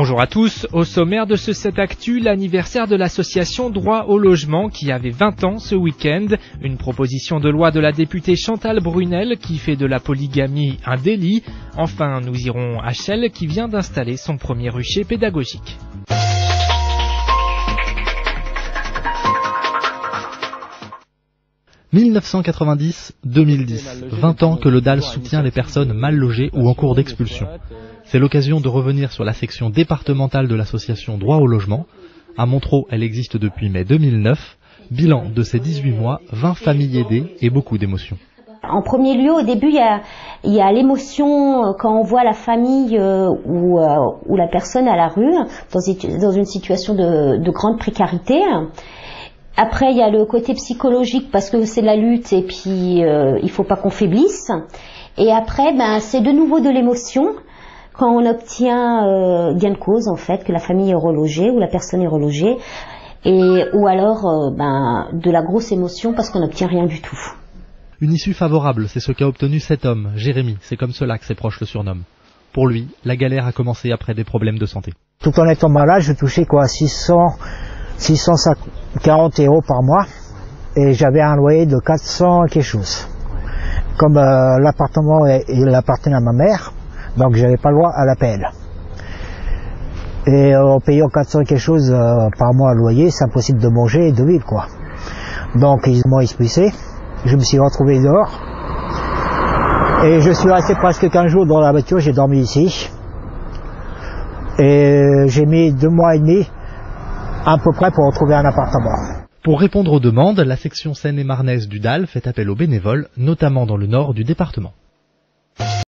Bonjour à tous, au sommaire de ce 7 Actu, l'anniversaire de l'association Droit au logement qui avait 20 ans ce week-end, une proposition de loi de la députée Chantal Brunel qui fait de la polygamie un délit. Enfin, nous irons à Chelles qui vient d'installer son premier rucher pédagogique. « 1990-2010, 20 ans que le DAL soutient les personnes mal logées ou en cours d'expulsion. C'est l'occasion de revenir sur la section départementale de l'association Droit au logement. À Montreux, elle existe depuis mai 2009. Bilan de ces 18 mois, 20 familles aidées et beaucoup d'émotions. En premier lieu, au début, il y a l'émotion quand on voit la famille ou la personne à la rue, dans une situation de grande précarité. Après, il y a le côté psychologique parce que c'est la lutte et puis il faut pas qu'on faiblisse. Et après, c'est de nouveau de l'émotion quand on obtient gain de cause, en fait, que la famille est relogée ou la personne est relogée, ou alors de la grosse émotion parce qu'on n'obtient rien du tout. Une issue favorable, c'est ce qu'a obtenu cet homme, Jérémy, c'est comme cela que ses proches le surnomment. Pour lui, la galère a commencé après des problèmes de santé. Tout en étant malade, je touchais 640 € par mois et j'avais un loyer de 400 quelque chose. Comme l'appartement il appartenait à ma mère, donc j'avais pas le droit à l'appel. Et en payant 400 quelque chose par mois à loyer, c'est impossible de manger et de vivre quoi. Donc ils m'ont expulsé, je me suis retrouvé dehors et je suis resté presque 15 jours dans la voiture, j'ai dormi ici. Et j'ai mis 2 mois et demi à peu près pour retrouver un appartement. Pour répondre aux demandes, la section Seine-et-Marnaise du DAL fait appel aux bénévoles, notamment dans le nord du département.